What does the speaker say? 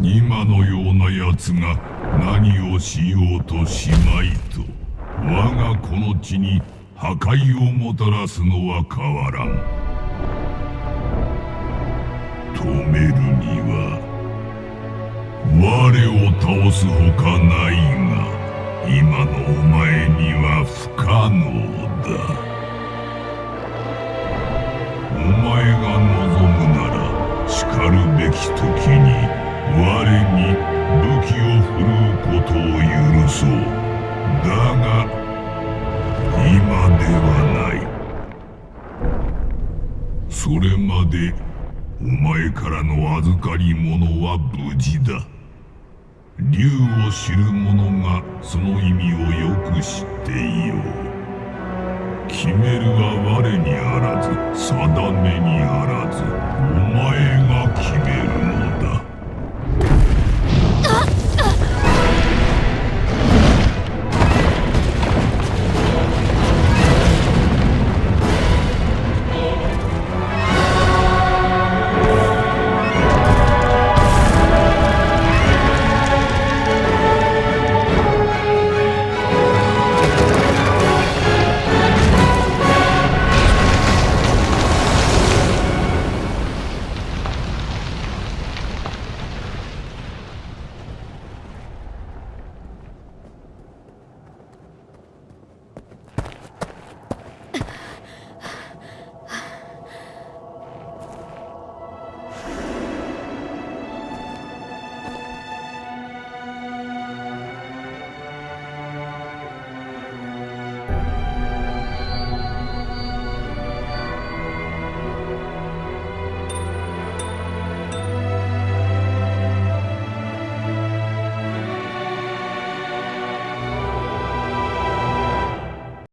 今のような奴が何をしようとしまいと、我がこの地に破壊をもたらすのは変わらん。止めるには我を倒すほかないが、今のお前には不可能だ。お前が望むならしかるべき時に我に武器を振るうことを許そう。だが今ではない。それまでお前からの預かり物は無事だ。竜を知る者がその意味をよく知っていよう。決めるは我にあらず定めに